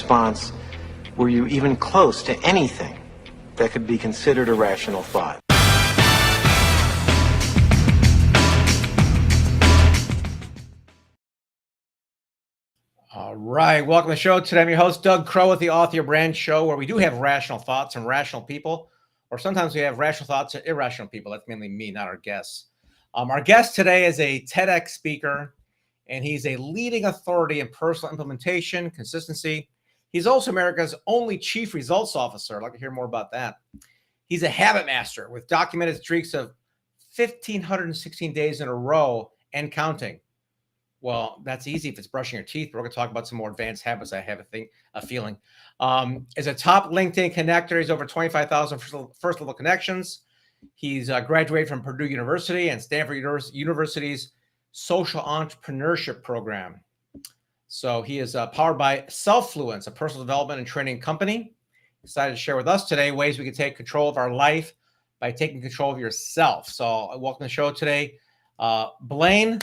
response were you even close to anything that could be considered a rational thought? All right, welcome to the show. Today I'm your host, Doug Crow, with the Author Your Brand Show, where we do have rational thoughts and rational people, or sometimes we have rational thoughts and irrational people. That's mainly me, not our guests. Our guest today is a TEDx speaker, and he's a leading authority in personal implementation, consistency. He's also America's only chief results officer. I'd like to hear more about that. He's a habit master with documented streaks of 1,516 days in a row and counting. Well, that's easy if it's brushing your teeth. We're going to talk about some more advanced habits. I have a feeling. As a top LinkedIn connector, he's over 25,000 first level connections. He's graduated from Purdue University and Stanford University's social entrepreneurship program. So he is powered by Selffluence, a personal development and training company. Excited to share with us today ways we can take control of our life by taking control of yourself. So welcome to the show today, Blaine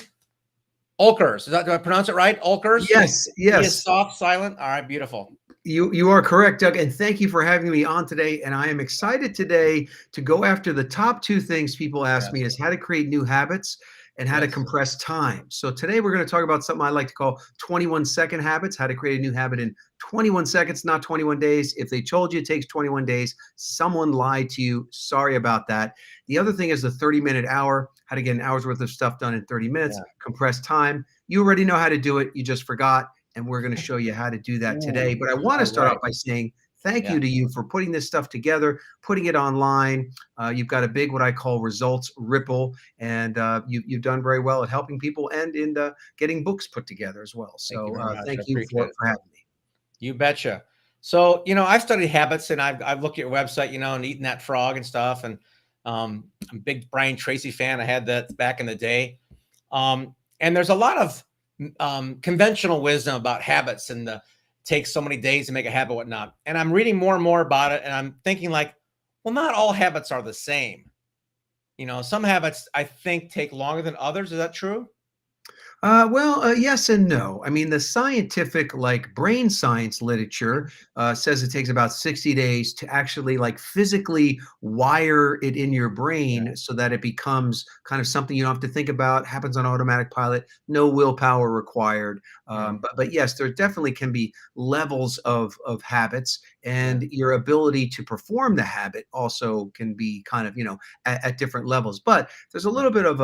Oelkers. Do I pronounce it right? Oelkers? Yes. He is soft, silent. All right, beautiful. You are correct, Doug, and thank you for having me on today. And I am excited today to go after the top two things people ask me is how to create new habits and how to compress time. So today we're going to talk about something I like to call 21-second habits, how to create a new habit in 21 seconds, not 21 days. If they told you it takes 21 days, someone lied to you. Sorry about that. The other thing is the 30-minute hour, how to get an hour's worth of stuff done in 30 minutes, compress time. You already know how to do it. You just forgot. And we're going to show you how to do that today. But I want to start off by saying thank you to you for putting this stuff together, putting it online. You've got a big, what I call results ripple, and you've done very well at helping people and in getting books put together as well. So thank you for having me. You betcha. So, I've studied habits, and I've looked at your website, and eating that frog and stuff. And I'm a big Brian Tracy fan. I had that back in the day. And there's a lot of conventional wisdom about habits and takes so many days to make a habit, whatnot. And I'm reading more and more about it, and I'm thinking like, well, not all habits are the same. Some habits I think take longer than others. Is that true? Yes and no. I mean, the scientific, like brain science literature says it takes about 60 days to actually physically wire it in your brain so that it becomes kind of something you don't have to think about, happens on automatic pilot, no willpower required. But yes, there definitely can be levels of habits, and your ability to perform the habit also can be kind of, at different levels. But there's a little bit of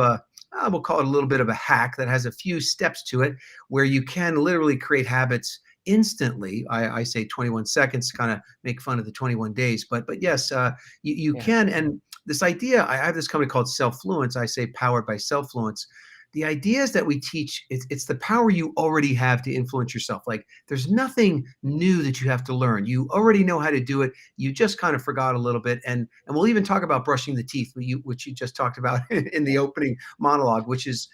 we'll call it a little bit of a hack that has a few steps to it where you can literally create habits instantly. I say 21 seconds to kind of make fun of the 21 days, but yes, you can. And this idea, I have this company called Selffluence. I say powered by Selffluence. The idea is that we teach, it's the power you already have to influence yourself. Like there's nothing new that you have to learn. You already know how to do it. You just kind of forgot a little bit. And we'll even talk about brushing the teeth, which you just talked about in the opening monologue, which is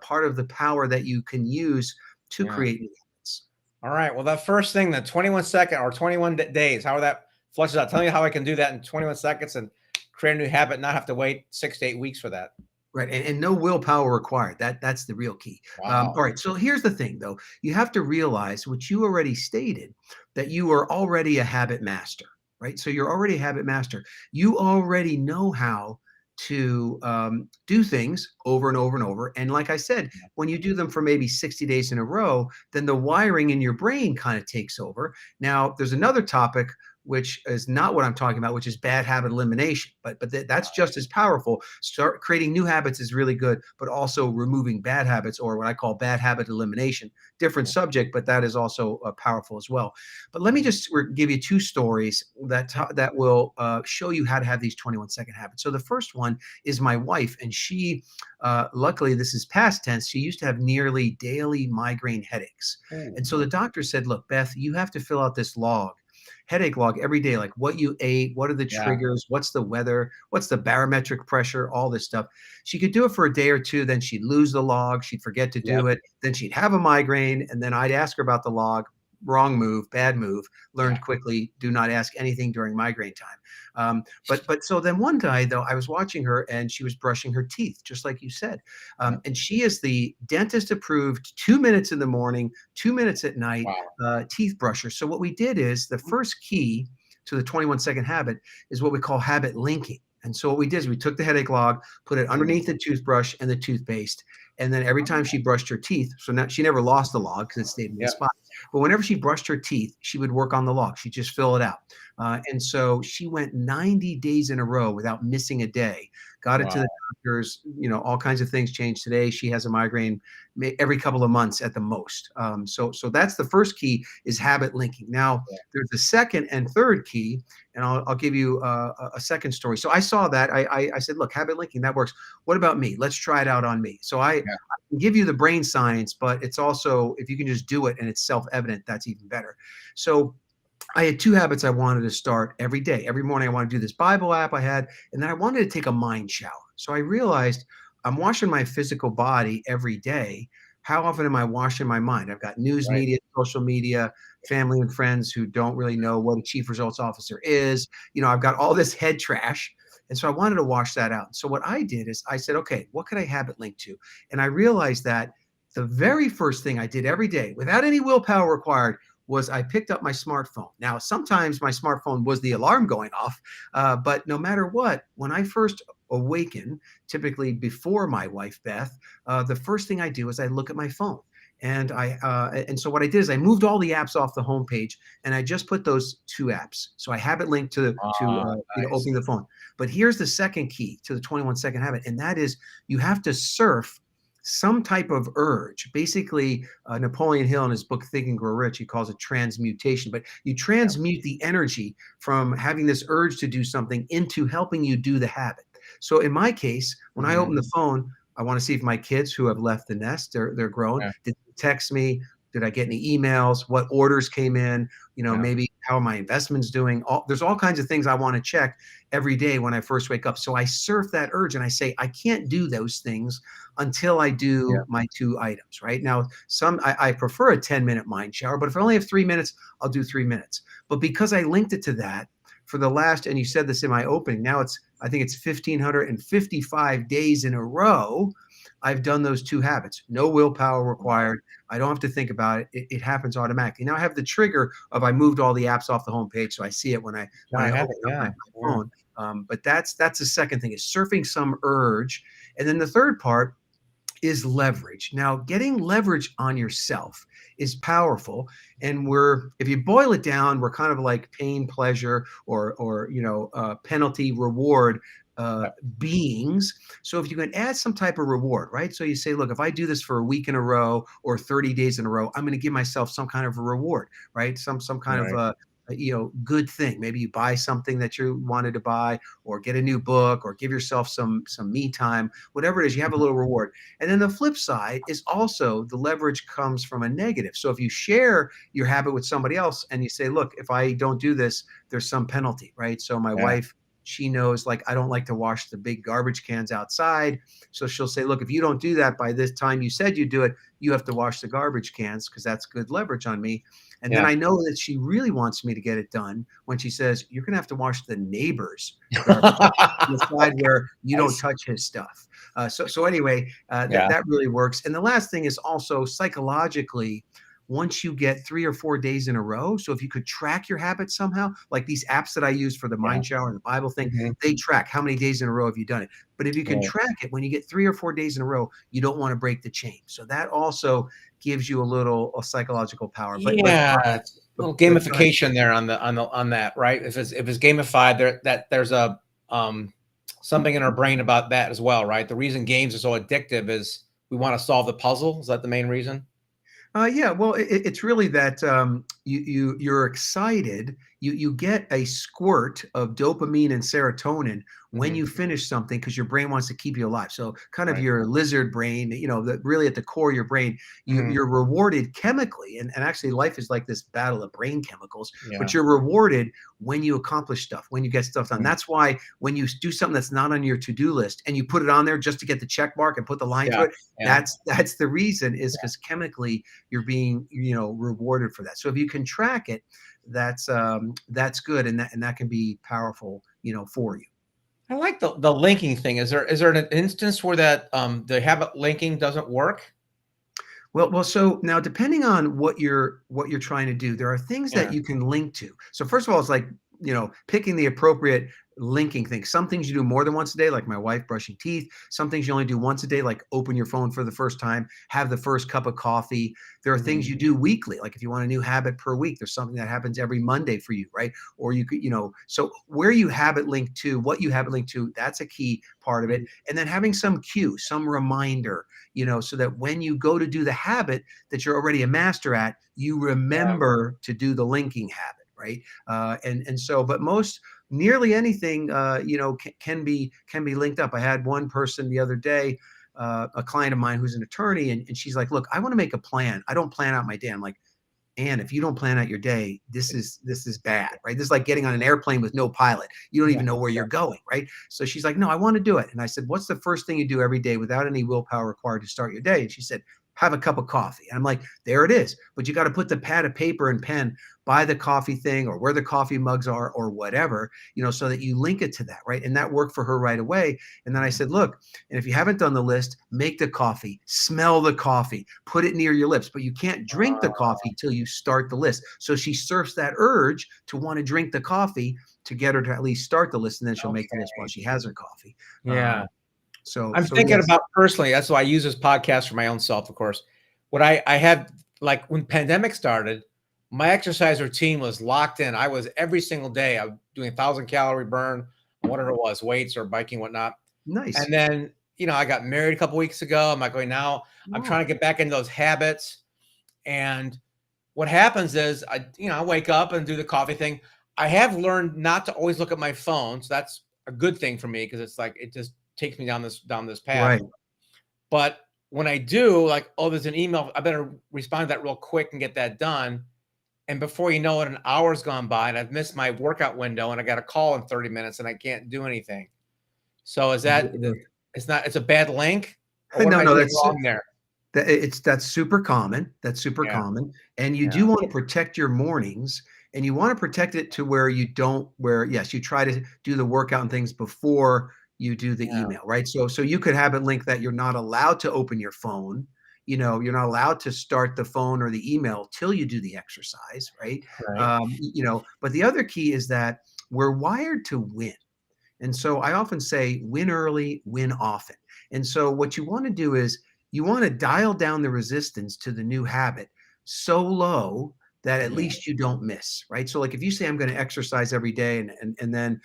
part of the power that you can use to create new habits. All right. Well, that first thing, the 21-second or 21 days, how that flushes out. Tell me how I can do that in 21 seconds and create a new habit, not have to wait 6 to 8 weeks for that. Right. And no willpower required. That's the real key. Wow. All right. So here's the thing, though. You have to realize what you already stated, that you are already a habit master, right? So you're already a habit master. You already know how to do things over and over and over. And like I said, when you do them for maybe 60 days in a row, then the wiring in your brain kind of takes over. Now, there's another topic which is not what I'm talking about, which is bad habit elimination. But that's just as powerful. Start creating new habits is really good, but also removing bad habits, or what I call bad habit elimination. Different subject, but that is also powerful as well. But let me just give you two stories that will show you how to have these 21-second habits. So the first one is my wife, and she, luckily this is past tense, she used to have nearly daily migraine headaches. And so the doctor said, look, Beth, you have to fill out this headache log every day, like what you ate, what are the triggers, what's the weather, what's the barometric pressure, all this stuff. She could do it for a day or two, then she'd lose the log, she'd forget to do it, then she'd have a migraine, and then I'd ask her about the log. wrong move, bad move, learned Yeah. quickly, do not ask anything during migraine time. But so then one day though, I was watching her and she was brushing her teeth, just like you said. Yeah. And she is the dentist approved 2 minutes in the morning, 2 minutes at night, Wow. teeth brusher. So what we did is the first key to the 21-second habit is what we call habit linking. And so what we did is we took the headache log, put it underneath the toothbrush and the toothpaste. And then every time she brushed her teeth, so now she never lost the log because it stayed in one Yeah. spot. But whenever she brushed her teeth, she would work on the log. She'd just fill it out. And so she went 90 days in a row without missing a day. Got it to Wow. the doctors, all kinds of things changed. Today, she has a migraine every couple of months at the most. So that's the first key is habit linking. Now, Yeah. there's the second and third key, and I'll give you a second story. So I saw that. I said, look, habit linking, that works. What about me? Let's try it out on me. So I can give you the brain science, but it's also, if you can just do it and it's self-evident, that's even better. So I had two habits I wanted to start every day. Every morning I wanted to do this Bible app I had, and then I wanted to take a mind shower. So I realized I'm washing my physical body every day. How often am I washing my mind? I've got news Right. media, social media, family and friends who don't really know what a chief results officer is. I've got all this head trash. And so I wanted to wash that out. So what I did is I said, okay, what could I habit link to? And I realized that the very first thing I did every day without any willpower required was I picked up my smartphone. Now, sometimes my smartphone was the alarm going off, but no matter what, when I first awaken, typically before my wife, Beth, the first thing I do is I look at my phone. And so what I did is I moved all the apps off the homepage and I just put those two apps. So I have it linked to Nice. opening the phone. But here's the second key to the 21-second habit, and that is you have to surf some type of urge. Basically, Napoleon Hill in his book Think and Grow Rich, he calls it transmutation. But you transmute the energy from having this urge to do something into helping you do the habit. So in my case, when I open the phone, I want to see if my kids who have left the nest, they're grown. Yeah. Did they text me? Did I get any emails? What orders came in? Yeah. Maybe how are my investments doing? There's all kinds of things I want to check every day when I first wake up. So I surf that urge and I say, I can't do those things until I do my two items, right? Now, I prefer a 10-minute mind shower, but if I only have 3 minutes, I'll do 3 minutes. But because I linked it to that for the last, and you said this in my opening, now I think it's 1,555 days in a row, I've done those two habits. No willpower required. I don't have to think about it. It happens automatically. Now I have the trigger of I moved all the apps off the homepage, so I see it when I open up my phone. But that's the second thing is surfing some urge. And then the third part is leverage. Now, getting leverage on yourself is powerful. And if you boil it down, we're kind of like pain, pleasure, or penalty, reward beings. So if you can add some type of reward, right? So you say, look, if I do this for a week in a row or 30 days in a row, I'm going to give myself some kind of a reward, right? Some kind of good thing. Maybe you buy something that you wanted to buy, or get a new book, or give yourself some me time, whatever it is, you have a little reward. And then the flip side is also the leverage comes from a negative. So if you share your habit with somebody else and you say, look, if I don't do this, there's some penalty, right? So my wife, she knows, like, I don't like to wash the big garbage cans outside. So she'll say, look, if you don't do that by this time you said you do it, you have to wash the garbage cans, because that's good leverage on me. And then I know that she really wants me to get it done when she says, you're going to have to wash the neighbor's garbage on the side where you don't touch his stuff. So anyway, that really works. And the last thing is also psychologically, once you get 3 or 4 days in a row. So if you could track your habits somehow, like these apps that I use for the mind shower and the Bible thing, they track how many days in a row have you done it. But if you can track it, when you get 3 or 4 days in a row, you don't want to break the chain. So that also gives you a little psychological power. But a little gamification there on that, right? If it's gamified, there's a something in our brain about that as well, right? The reason games are so addictive is we want to solve the puzzle. Is that the main reason? Yeah, well, it's really that, you're excited. You get a squirt of dopamine and serotonin when Mhm. you finish something because your brain wants to keep you alive. So kind of Right. your lizard brain, really at the core of your brain, Mhm. you're rewarded chemically. And actually life is like this battle of brain chemicals, but Yeah. you're rewarded when you accomplish stuff, when you get stuff done. Mhm. That's why when you do something that's not on your to-do list and you put it on there just to get the check mark and put the line Yeah. through it, Yeah. that's the reason, is because chemically you're being rewarded for that. So if you can track it, that's good, and that can be powerful for you. I like the linking thing. Is there an instance where that the habit linking doesn't work? Well, so now depending on what you're trying to do, there are things that Yeah. you can link to. So first of all, it's like, picking the appropriate linking thing. Some things you do more than once a day, like my wife brushing teeth. Some things you only do once a day, like open your phone for the first time, have the first cup of coffee. There are Mhm. things you do weekly, like if you want a new habit per week, there's something that happens every Monday for you, right? Or you could, so where you habit link to, what you habit link to, that's a key part of it. Mhm. And then having some cue, some reminder, so that when you go to do the habit that you're already a master at, you Yeah. remember to do the linking habit, right? And so, but nearly anything, can be linked up. I had one person the other day, a client of mine who's an attorney, and she's like, "Look, I want to make a plan. I don't plan out my day." I'm like, and if you don't plan out your day, this is bad, right? This is like getting on an airplane with no pilot. You don't Yeah. even know where you're going, right? So she's like, no, I want to do it. And I said, what's the first thing you do every day without any willpower required to start your day? And she said, have a cup of coffee. And I'm like, there it is. But you got to put the pad of paper and pen by the coffee thing or where the coffee mugs are or whatever, so that you link it to that, right? And that worked for her right away. And then I Mhm. said, look, and if you haven't done the list, make the coffee, smell the coffee, put it near your lips, but you can't drink the coffee till you start the list. So she surfs that urge to want to drink the coffee to get her to at least start the list, and then she'll make the list while Okay. she has her coffee. Yeah. So, I'm so thinking yes, about personally, that's why I use this podcast for my own self, of course. What I had, like when pandemic started, my exercise routine was locked in. I was every single day, I was doing 1,000 calorie burn, whatever it was, weights or biking, whatnot. nice. And then, I got married a couple weeks ago. I'm like, going now, I'm trying Oh, to get back into those habits. And what happens is I wake up and do the coffee thing. I have learned not to always look at my phone. So that's a good thing for me because it's like it just takes me down this path. right. But when I do, like, oh, there's an email, I better respond to that real quick and get that done. And before you know it, an hour's gone by and I've missed my workout window and I got a call in 30 minutes and I can't do anything. So is that it's a bad link? Or what am No, I no, doing wrong there? that's super common. That's super Yeah. common. And you Yeah. do want to protect your mornings, and you want to protect it to where yes, you try to do the workout and things before you do the Yeah. email, right? So you could have it linked that you're not allowed to open your phone. You're not allowed to start the phone or the email till you do the exercise, right? Right. But the other key is that we're wired to win. And so I often say, win early, win often. And so what you want to do is you want to dial down the resistance to the new habit so low that at Yeah. least you don't miss, right? So like if you say I'm going to exercise every day, and then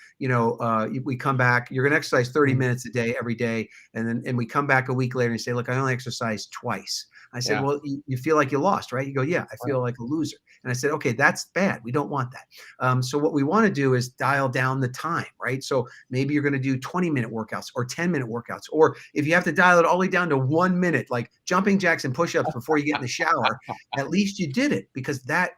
we come back, you're going to exercise 30 Mhm. minutes a day every day, and we come back a week later and say, look, I only exercised twice. I said, Yeah. well, you feel like you lost, right? You go, yeah, I Right. feel like a loser. And I said, okay, that's bad. We don't want that. So what we want to do is dial down the time, right? So maybe you're going to do 20-minute workouts or 10-minute workouts. Or if you have to dial it all the way down to 1 minute, like jumping jacks and push-ups before you get in the shower, at least you did it, because that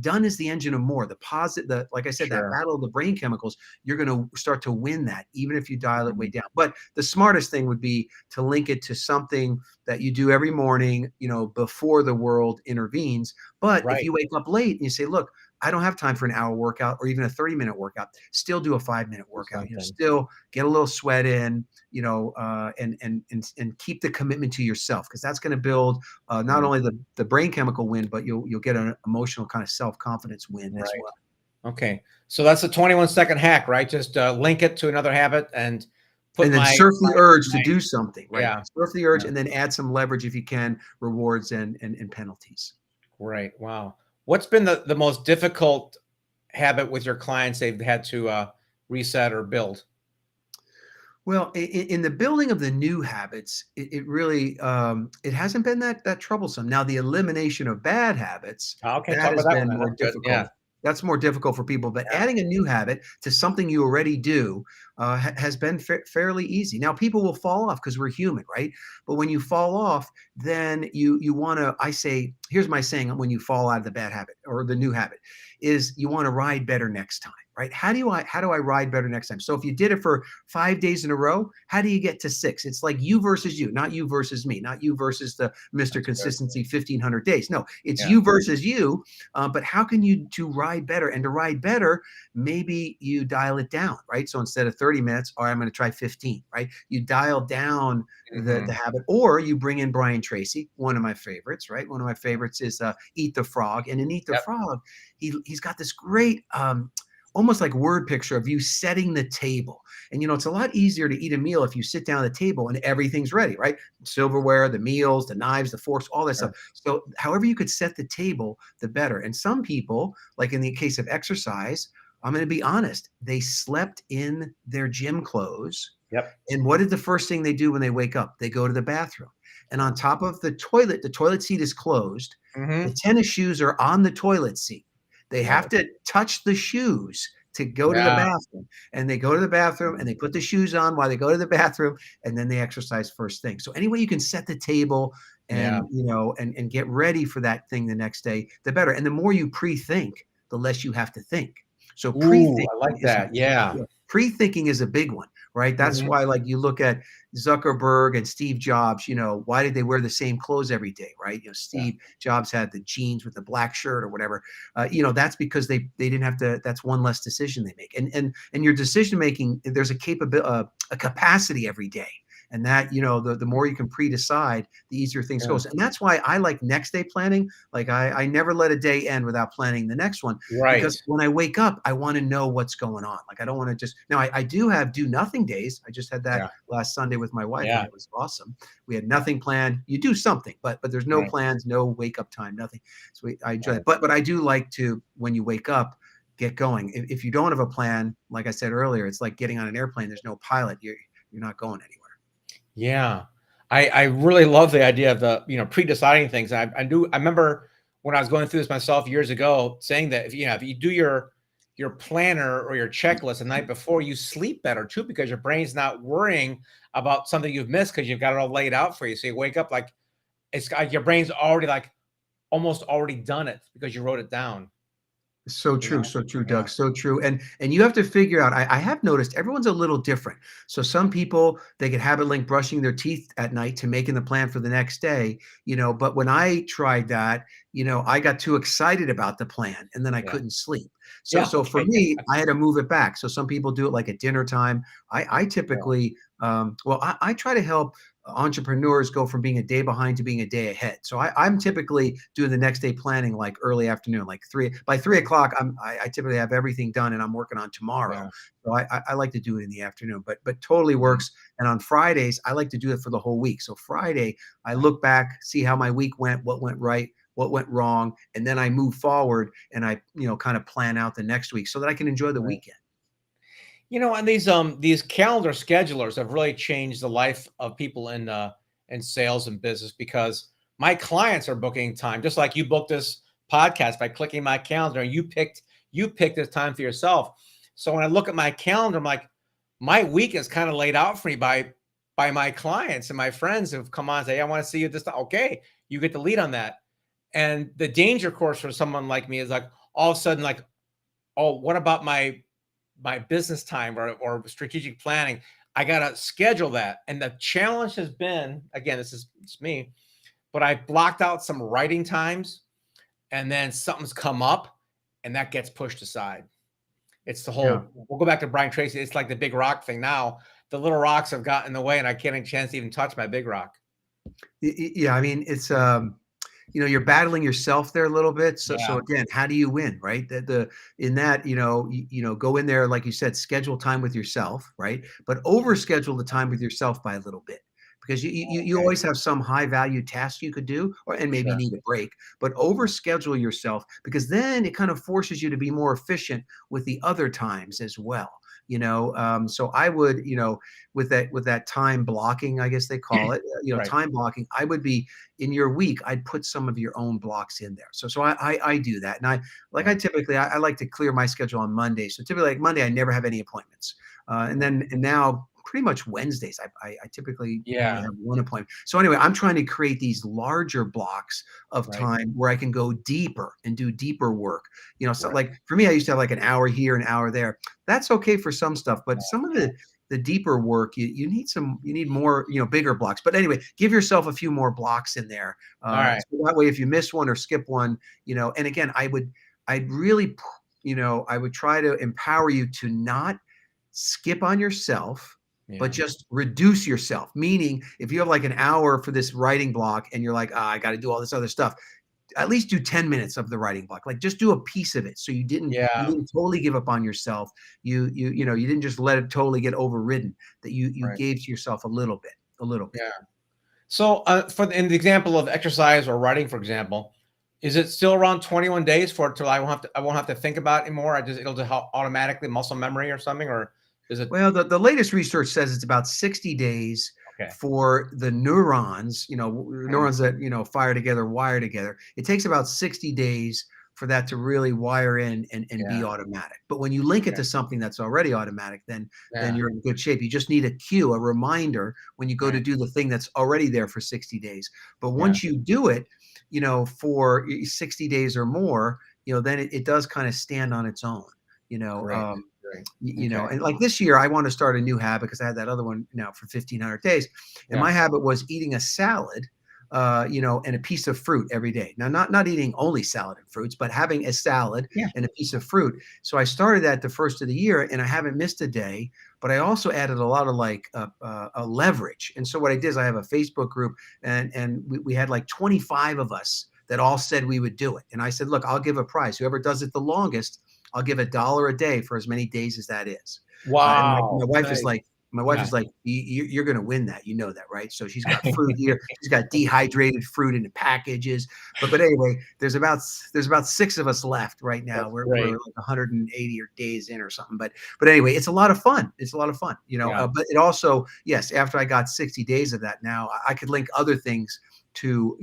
done is the engine of more. The positive, like I said, that Sure. battle of the brain chemicals, you're going to start to win that, even if you dial it way Mhm. down. But the smartest thing would be to link it to something that you do every morning, before the world intervenes. But if Right. you wake up late and you say, look, I don't have time for an hour workout or even a 30-minute workout, still do a 5-minute Do workout. something. Still get a little sweat in, and keep the commitment to yourself, because that's going to build not Mhm. only the brain chemical win, but you'll get an emotional kind of self-confidence win as Right. well. Okay. So that's a 21-second hack, right? Just link it to another habit and put And then my surf the urge to my do something, right? yeah. Surf the urge Yeah. and then add some leverage if you can, rewards and penalties. Right. Wow. What's been the most difficult habit with your clients they've had to reset or build? Well, in the building of the new habits, it really it hasn't been that troublesome. Now, the elimination of bad habits, Okay, that talk about has that one been then. more That's good. Yeah, difficult. That's more difficult for people. But yeah. adding a new habit to something you already do has been fairly easy. Now, people will fall off because we're human, right? But when you fall off, then you want to. I say, here's my saying: when you fall out of the bad habit or the new habit, is you want to ride better next time, right? How do I ride better next time? So if you did it for 5 days in a row, how do you get to six? It's like you versus you, not you versus me, not you versus the Mr. That's good. Consistency 1500 days. No, it's Yeah. you versus you. But how can you to ride better? And to ride better, maybe you dial it down, right? So instead of 30 minutes, all right, I'm going to try 15, right? You dial down the Hmm. habit, or you bring in Brian Tracy, one of my favorites, right? One of my favorites is Eat the Frog. And in Eat the Yep. Frog, he's got this great almost like word picture of you setting the table. And it's a lot easier to eat a meal if you sit down at the table and everything's ready, right? Silverware, the meals, the knives, the forks, all that stuff. Sure. So however you could set the table, the better. And some people, like in the case of exercise, I'm going to be honest, they slept in their gym clothes. Yep. And what did the first thing they do when they wake up? They go to the bathroom. And on top of the toilet seat is closed. The Hmm. tennis shoes are on the toilet seat. They have Right. to touch the shoes to go to the Yeah. bathroom. And they go to the bathroom and they put the shoes on while they go to the bathroom, and then they exercise first thing. So any way you can set the table Yeah. and and get ready for that thing the next day, the better. And the more you pre-think, the less you have to think. So Ooh, pre-thinking I like is that. Yeah. yeah, pre-thinking is a big one, right? That's Hmm. why, like, you look at Zuckerberg and Steve Jobs, why did they wear the same clothes every day, right? Yeah. Steve Jobs had the jeans with the black shirt or whatever. That's because they didn't have to. That's one less decision they make, and your decision making. There's a capacity every day, and that the more you can pre-decide, the easier things Yeah. goes. And that's why I like next day planning. Like I never let a day end without planning the next one, Right. because when I wake up, I want to know what's going on. Like I don't want to just now. I do have do nothing days. I just had that Yeah. last Sunday with my wife, and Yeah. it was awesome. We had nothing planned. You do something, but there's no Right. plans, no wake up time, nothing. So I enjoy Right. it. But I do like to, when you wake up, get going. If you don't have a plan, like I said earlier, it's like getting on an airplane. There's no pilot. You're not going anywhere. Yeah. I really love the idea of the, pre-deciding things. I remember when I was going through this myself years ago, saying that if you do your planner or your checklist the night before, you sleep better too, because your brain's not worrying about something you've missed because you've got it all laid out for you. So you wake up like it's like your brain's already like almost already done it because you wrote it down. So true, Yeah. Doug. So true. And you have to figure out. I have noticed everyone's a little different. So some people, they can habit link brushing their teeth at night to making the plan for the next day. But when I tried that, I got too excited about the plan and then I Yeah. couldn't sleep. So Yeah. so for Okay. me, I had to move it back. So some people do it like at dinner time. I Yeah. typically I try to help entrepreneurs go from being a day behind to being a day ahead. So I'm typically doing the next day planning like early afternoon, like by 3 o'clock. I typically have everything done and I'm working on tomorrow. Yeah. So I like to do it in the afternoon, but totally Mhm. works. And on Fridays, I like to do it for the whole week. So Friday, I look back, see how my week went, what went right, what went wrong, and then I move forward and I kind of plan out the next week so that I can enjoy the Right. weekend. And these calendar schedulers have really changed the life of people in sales and business, because my clients are booking time just like you booked this podcast by clicking my calendar, and you picked this time for yourself. So when I look at my calendar, I'm like, my week is kind of laid out for me by my clients and my friends who've come on and say, hey, I want to see you this time. Okay, you get the lead on that. And the danger course for someone like me is like all of a sudden, like, oh, what about my business time or strategic planning? I got to schedule that. And the challenge has been, again, it's me, but I blocked out some writing times, and then something's come up and that gets pushed aside. It's the Yeah. whole, we'll go back to Brian Tracy. It's like the big rock thing. Now the little rocks have gotten in the way and I can't have a chance to even touch my big rock. Yeah, I mean, it's you're battling yourself there a little bit. So Yeah. again, how do you win, right? The in that, go in there, like you said, schedule time with yourself, right? But over schedule the time with yourself by a little bit. because you Okay. always have some high value task you could do, and maybe Sure. need a break, but over schedule yourself, because then it kind of forces you to be more efficient with the other times as well. So I would, with that time blocking, I guess they call it, Right. time blocking, I would be in your week, I'd put some of your own blocks in there. So I do that. And Yeah. I like to clear my schedule on Monday. So typically like Monday, I never have any appointments. And now pretty much Wednesdays, I typically only Yeah. have one appointment. So anyway, I'm trying to create these larger blocks of Right. time where I can go deeper and do deeper work. So Right. like for me, I used to have like an hour here, an hour there. That's okay for some stuff, but some of Yeah. the deeper work, you need more, bigger blocks. But anyway, give yourself a few more blocks in there. All right. So that way, if you miss one or skip one, and again, I'd really, I would try to empower you to not skip on yourself, but Yeah. just reduce yourself. Meaning, if you have like an hour for this writing block and you're like, I got to do all this other stuff, at least do 10 minutes of the writing block. Like just do a piece of it. So you Yeah. didn't totally give up on yourself. You didn't just let it totally get overridden, that you Right. gave to yourself a little bit, a little bit. Yeah. So, in the example of exercise or writing, for example, is it still around 21 days for it till I won't have to think about it anymore? It'll just automatically muscle memory or something, or is it Well, the latest research says it's about 60 days okay? for the neurons, Mhm. neurons that, fire together, wire together. It takes about 60 days for that to really wire in and be Yeah. automatic. But when you link it Okay. to something that's already automatic, then Yeah. you're in good shape. You just need a cue, a reminder when you go to Right. do the thing that's already there for 60 days. But Yeah. once you do it, for 60 days or more, then it does kind of stand on its own. You know, Great. um, Great. Okay. and like this year, I want to start a new habit because I had that other one now for 1,500 days. And Yeah. my habit was eating a salad, and a piece of fruit every day. Now, not eating only salad and fruits, but having a salad Yeah. and a piece of fruit. So I started that the first of the year, and I haven't missed a day. But I also added a lot of like a leverage. And so what I did is I have a Facebook group, and we had like 25 of us that all said we would do it. And I said, look, I'll give a prize. Whoever does it the longest, I'll give $1 a day for as many days as that is. And my Wow. wife is Nice. like, Yeah. you're going to win that. You know that, right? So she's got fruit here. She's got dehydrated fruit in the packages. But anyway, there's about 6 of us left right now. That's We're great. like 180 or days in or something. But anyway, it's a lot of fun. It's a lot of fun. Yeah. But it also, yes, after I got 60 days of that, now I could link other things to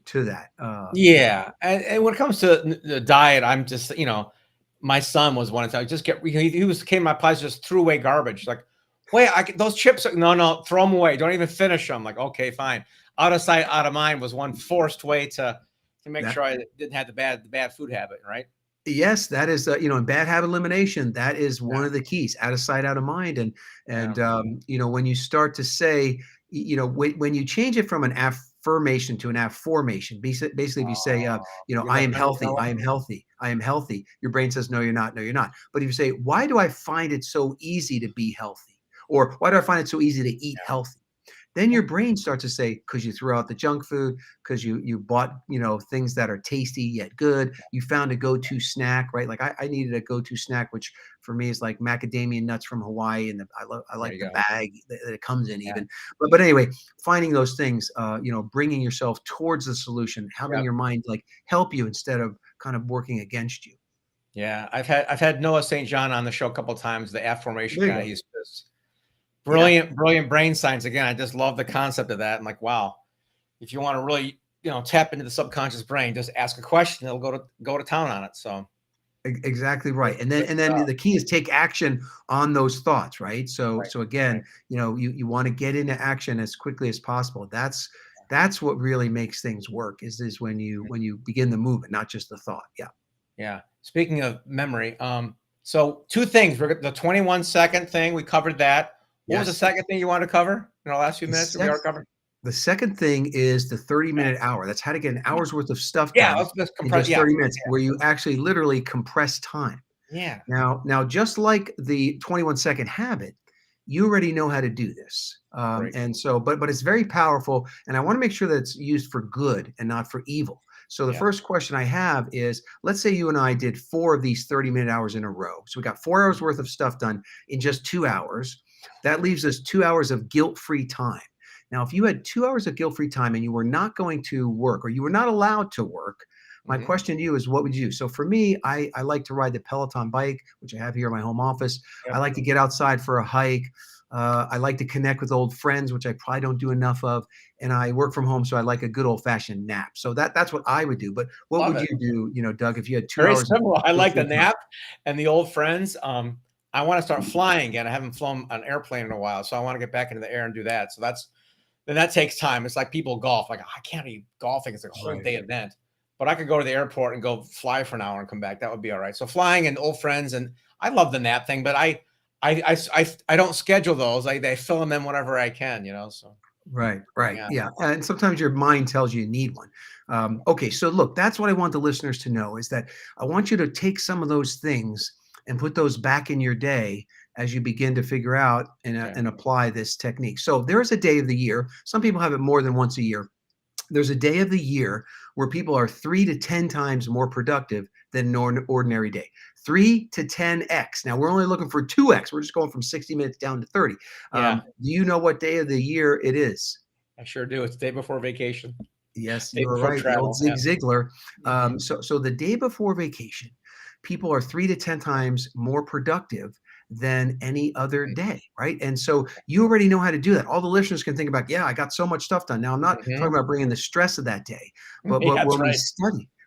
to that. Yeah, and when it comes to the diet, I'm just my son was one of the just get he was came to my place just threw away garbage like, wait, those chips no throw them away, don't even finish them. Like, okay, fine, out of sight, out of mind was one forced way to make That sure I didn't have the bad food habit, right? Yes, that is, in bad habit elimination, that is Yeah, one of the keys, out of sight, out of mind. And, yeah, when you start to say, when you change it from an affirmation to an affirmation, basically, if you say, give I that am mental healthy, I note. am healthy, I am healthy, your brain says, no, you're not, no, you're not. But if you say, why do I find it so easy to be healthy? Or why do I find it so easy to eat healthy? Then Yeah, your brain starts to say, because you threw out the junk food, because you bought, things that are tasty yet good. You found a go-to snack, right? Like I needed a go-to snack, which for me is like macadamia nuts from Hawaii, and I there like you the go. bag that it comes in Yeah, even. But anyway, finding those things, bringing yourself towards the solution, having yep. your mind like help you instead of kind of working against you. Yeah, I've had Noah St. John on the show a couple of times, the affirmation There you guy. go. He's just Yeah. brilliant brain science. Again, I just love the concept of that. I'm like, wow, if you want to really, tap into the subconscious brain, just ask a question. It'll go to town on it. So Exactly good, right. And then stuff. the key is take action on those thoughts, right? So Right. so Right. again, you want to get into action as quickly as possible. That's what really makes things work, is when you begin the movement, not just the thought. Yeah. Yeah. Speaking of memory, so two things. The 21-second thing, we covered that. What was the Yes. second thing you wanted to cover in our last few The minutes that we sec already covered? the second thing is the Yeah. 30-minute hour. That's how to get an Yeah. hour's worth of stuff Yeah. done Let's in compress. just Yeah. 30 minutes, where you actually literally compress time. Yeah. Now, just like the 21-second habit, you already know how to do this. Great. And so, but it's very powerful. And I want to make sure that it's used for good and not for evil. So the Yeah. first question I have is, let's say you and I did 4 of these 30-minute hours in a row. So we got 4 hours worth of stuff done in just 2 hours. That leaves us 2 hours of guilt-free time. Now, if you had 2 hours of guilt-free time and you were not going to work or you were not allowed to work, my Mhm. question to you is, what would you do? So for me, I like to ride the Peloton bike, which I have here in my home office. I Yep. like to get outside for a hike. I like to connect with old friends, which I probably don't do enough of. And I work from home, so I like a good old-fashioned nap. So that's what I would do. But what Love would it. you do, Doug, if you had two Very hours of similar. I like the guilt-free time? nap and the old friends. I want to start flying again. I haven't flown an airplane in a while, so I want to get back into the air and do that. So then that takes time. It's like people golf. Like I can't be golfing. It's like a whole Right. day event. But I could go to the airport and go fly for an hour and come back. That would be all right. So flying and old friends, and I love the nap thing, but I don't schedule those. I fill them in whenever I can. So Right, right. yeah. Yeah. And sometimes your mind tells you need one. Okay. So, look, that's what I want the listeners to know is that I want you to take some of those things and put those back in your day as you begin to figure out Okay. and apply this technique. So, there's a day of the year. Some people have it more than once a year. There's a day of the year where people are 3 to 10 times more productive than an ordinary day. 3 to 10x. Now we're only looking for 2x. We're just going from 60 minutes down to 30. Yeah, Do you know what day of the year it is? I sure do. It's the day before vacation, Yes, day you were before right. The old travel. Zig Yeah. Ziglar. Mhm. So the day before vacation, people are 3 to 10 times more productive than any other day, right? And so you already know how to do that. All the listeners can think about, yeah, I got so much stuff done. Now I'm not talking Mhm. about bringing the stress of that day, but Yeah, that's right.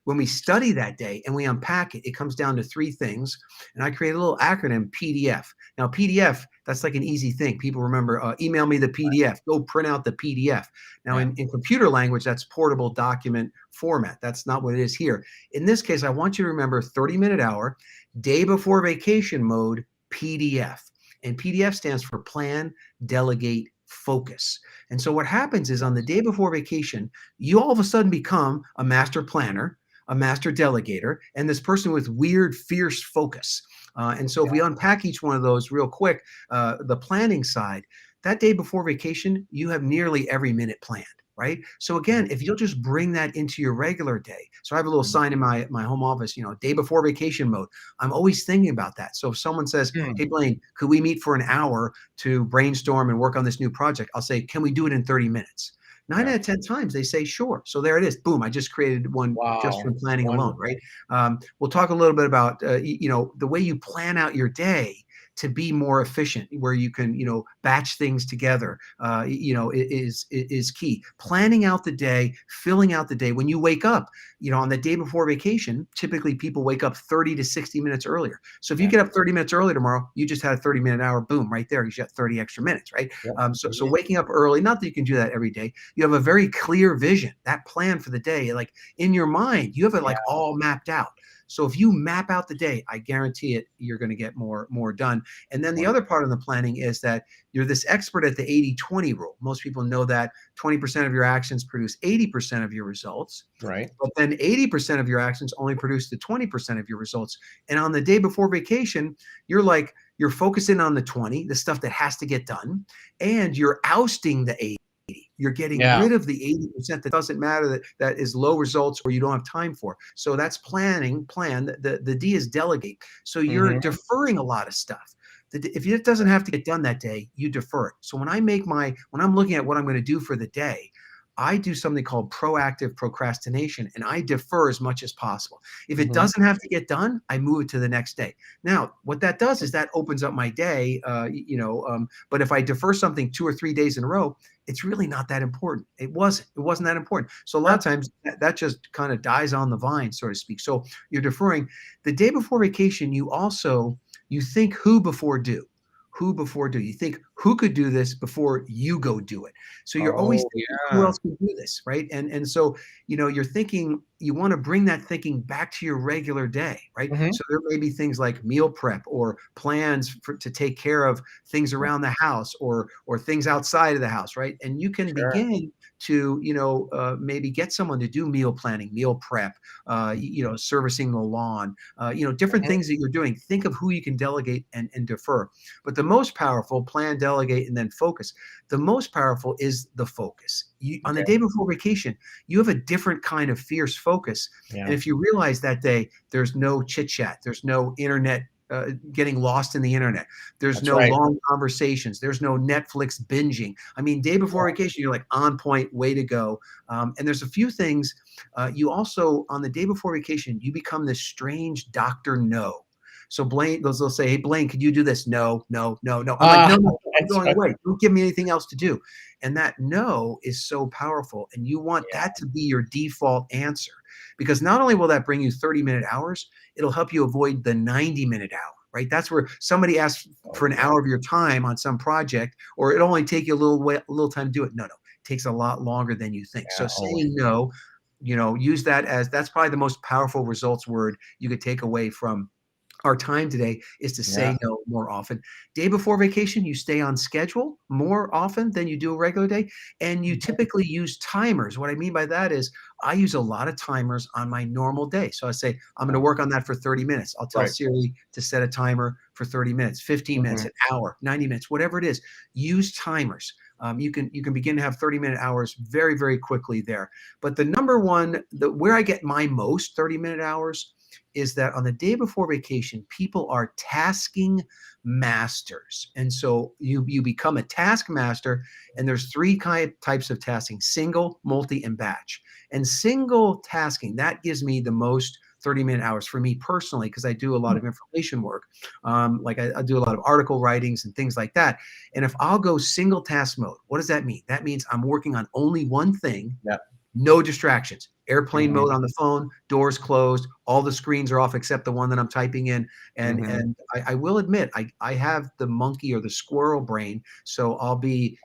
when we study that day and we unpack it, it comes down to three things. And I create a little acronym, PDF. Now, PDF, that's like an easy thing. People remember, email me the PDF, go print out the PDF. Now, Yeah. in computer language, that's portable document format. That's not what it is here. In this case, I want you to remember 30-minute hour, day before vacation mode, PDF. And PDF stands for plan, delegate, focus. And so what happens is on the day before vacation, you all of a sudden become a master planner, a master delegator, and this person with weird, fierce focus. And so if we unpack each one of those real quick, the planning side, that day before vacation, you have nearly every minute planned. Right. So again, if you'll just bring that into your regular day. So I have a little sign in my home office, day before vacation mode. I'm always thinking about that. So if someone says, Mm. "Hey Blaine, could we meet for an hour to brainstorm and work on this new project?" I'll say, "Can we do it in 30 minutes?" Nine Yeah. out of 10 times they say sure. So there it is. Boom. I just created one just Wow. from planning alone, Wonderful. right? We'll talk a little bit about, the way you plan out your day to be more efficient, where you can, batch things together, is key. Planning out the day, filling out the day. When you wake up, on the day before vacation, typically people wake up 30 to 60 minutes earlier. So if you Yeah. get up 30 minutes early tomorrow, you just had a 30-minute hour, boom, right there. You got 30 extra minutes, right? Yep. So waking up early, not that you can do that every day. You have a very clear vision, that plan for the day, like in your mind, you have it Yeah. like all mapped out. So if you map out the day, I guarantee it, you're going to get more done. And then the other part of the planning is that you're this expert at the 80-20 rule. Most people know that 20% of your actions produce 80% of your results. Right. But then 80% of your actions only produce the 20% of your results. And on the day before vacation, you're focusing on the 20, the stuff that has to get done, and you're ousting the 80. You're getting Yeah. rid of the 80% that doesn't matter, that is low results or you don't have time for. So that's plan. The D is delegate. So you're Mhm. deferring a lot of stuff. If it doesn't have to get done that day, you defer it. So when I'm looking at what I'm going to do for the day, I do something called proactive procrastination, and I defer as much as possible. If it Mhm. doesn't have to get done, I move it to the next day. Now, what that does is that opens up my day, but if I defer something 2 or 3 days in a row, it's really not that important. It wasn't that important. So a lot of Sure. times that just kind of dies on the vine, so to speak. So you're deferring. The day before vacation, you think who before do. Who before do. You think who could do this before you go do it. So you're always Oh, thinking who yeah. else can do this, right? And so you're thinking, you want to bring that thinking back to your regular day, right? Mhm. So there may be things like meal prep or plans to take care of things around the house or things outside of the house, right? And you can Sure. begin to maybe get someone to do meal planning, meal prep, servicing the lawn, different Mhm. things that you're doing. Think of who you can delegate and defer. But the most powerful, plan, delegate, and then focus. The most powerful is the focus. On the Okay. day before vacation, you have a different kind of fierce focus. And Yeah. if you realize that day, there's no chit chat, there's no internet getting lost in the internet. There's That's no right. long conversations. There's no Netflix binging. I mean, day before vacation, you're like on point, way to go. And there's a few things. You also, on the day before vacation, you become this strange Dr. No. So Blaine, they'll say, hey, Blaine, could you do this? No, no, no, no. I'm like, no, no, I'm That's going right. away. Don't give me anything else to do. And that no is so powerful. And you want Yeah. that to be your default answer, because not only will that bring you 30-minute hours, it'll help you avoid the 90-minute hour, right? That's where somebody asks for an hour of your time on some project, or it'll only take you a little time to do it. No, no, it takes a lot longer than you think. So Yeah, always. saying no, use that as, that's probably the most powerful results word you could take away from our time today, is to say Yeah. no more often. Day before vacation, you stay on schedule more often than you do a regular day. And you typically use timers. What I mean by that is I use a lot of timers on my normal day. So I say, I'm going to work on that for 30 minutes. I'll tell Right. Siri to set a timer for 30 minutes, 15 minutes, Mhm. an hour, 90 minutes, whatever it is. Use timers. You can begin to have 30-minute hours very, very quickly there. But the number one, where I get my most 30-minute hours is that on the day before vacation, people are tasking masters. And so you become a task master, and there's three types of tasking: single, multi, and batch. And single tasking, that gives me the most 30-minute hours for me personally, because I do a lot of information work. Like I do a lot of article writings and things like that. And if I'll go single task mode, what does that mean? That means I'm working on only one thing. Yeah. No distractions. Airplane Mhm. mode on the phone, doors closed, all the screens are off except the one that I'm typing in. And Mhm. I will admit, I have the monkey or the squirrel brain. So I'll be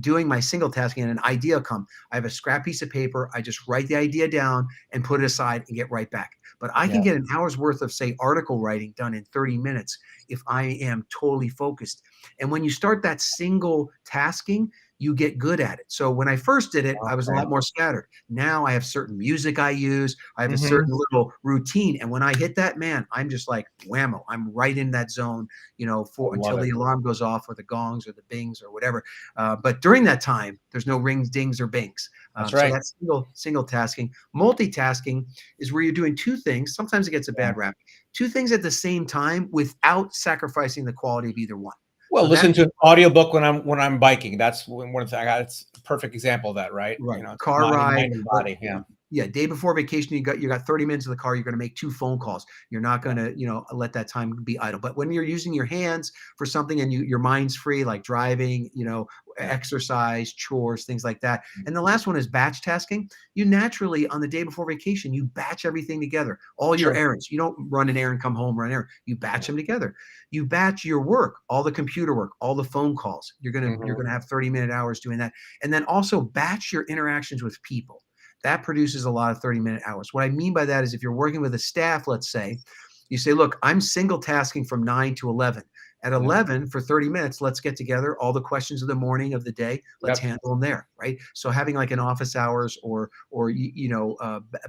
doing my single tasking, and an idea come. I have a scrap piece of paper. I just write the idea down and put it aside and get right back. But I can Yeah. get an hour's worth of, say, article writing done in 30 minutes if I am totally focused. And when you start that single tasking, you get good at it. So when I first did it, I was a Okay. lot more scattered. Now I have certain music I use. I have a Mhm. certain little routine. And when I hit that, man, I'm just like whammo. I'm right in that zone, for I love until it. the alarm goes off, or the gongs or the bings or whatever. But during that time, there's no rings, dings, or bings. That's So right. that's single tasking. Multitasking is where you're doing two things. Sometimes it gets a Yeah. bad rap. Two things at the same time without sacrificing the quality of either one. Well, So that listen to an audiobook when I'm biking. That's one thing. It's a perfect example of that, right? Right. It's Car mind, ride, mind and but body. Yeah. yeah, day before vacation, you got 30 minutes in the car, you're going to make 2 phone calls. You're not going to, let that time be idle. But when you're using your hands for something and your mind's free, like driving, Yeah. exercise, chores, things like that. And the last one is batch tasking. You naturally, on the day before vacation, you batch everything together. All your Sure. errands. You don't run an errand, come home, run an errand. You batch them together. You batch your work, all the computer work, all the phone calls. You're Mhm. gonna have 30-minute hours doing that. And then also batch your interactions with people. That produces a lot of 30-minute hours. What I mean by that is, if you're working with a staff, let's say, you say, look, I'm single tasking from 9 to 11. At Yeah. 11 for 30 minutes, let's get together all the questions of the morning of the day. Let's Yep. handle them there, right? So having like an office hours, or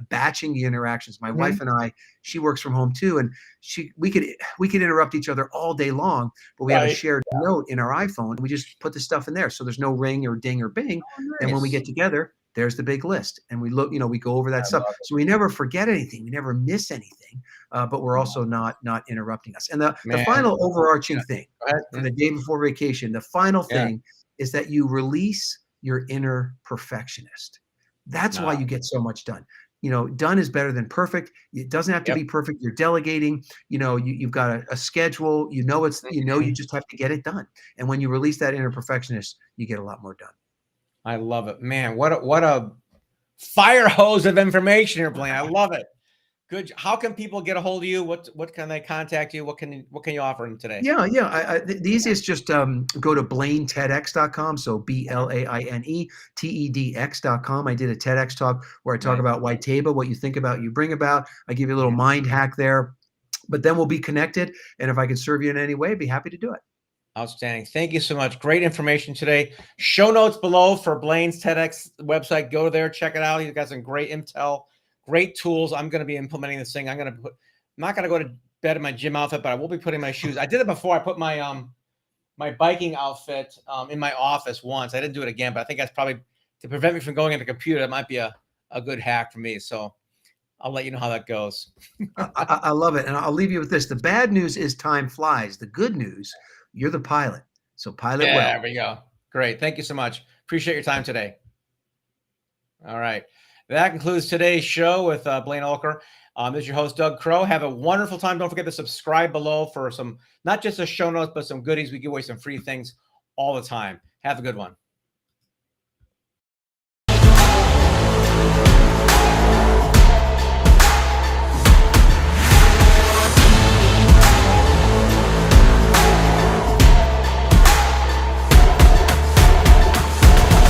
batching the interactions. My Mhm. wife and I, she works from home too, and we could interrupt each other all day long, but we have a Right. shared note in our iPhone, and we just put the stuff in there, so there's no ring or ding or bing. Oh, And when we nice. get together, there's the big list, and we look, we go over that I stuff, love it. so we never forget anything, we never miss anything, but we're No. also not interrupting us. And the Man. final overarching Yeah. thing Go ahead. for the day before vacation, the final Yeah. thing is that you release your inner perfectionist. That's why Nah. you get so much done. Done is better than perfect. It doesn't have to Yep. be perfect. You're delegating. You've got a schedule. You Mhm. just have to get it done. And when you release that inner perfectionist, you get a lot more done. I love it, man. What a fire hose of information here, Blaine. I love it. Good. How can people get a hold of you? What can they contact you? What can you offer them today? Yeah, yeah. The easiest, just go to blainetedx.com. So BLAINETEDX.com. I did a TEDx talk where I talk Nice. about Whiteba, what you think about, you bring about. I give you a little Mhm. mind hack there, but then we'll be connected. And if I can serve you in any way, I'd be happy to do it. Outstanding. Thank you so much. Great information today. Show notes below for Blaine's TEDx website. Go there, check it out. He's got some great intel, great tools. I'm going to be implementing this thing. I'm not going to go to bed in my gym outfit, but I will be putting my shoes. I did it before. I put my biking outfit in my office once. I didn't do it again, but I think that's probably to prevent me from going into the computer. That might be a good hack for me. So I'll let you know how that goes. I love it. And I'll leave you with this. The bad news is time flies. The good news, you're the pilot. So pilot well. There we go. Great. Thank you so much. Appreciate your time today. All right. That concludes today's show with Blaine Oelker. This is your host, Doug Crow. Have a wonderful time. Don't forget to subscribe below for some, not just the show notes, but some goodies. We give away some free things all the time. Have a good one.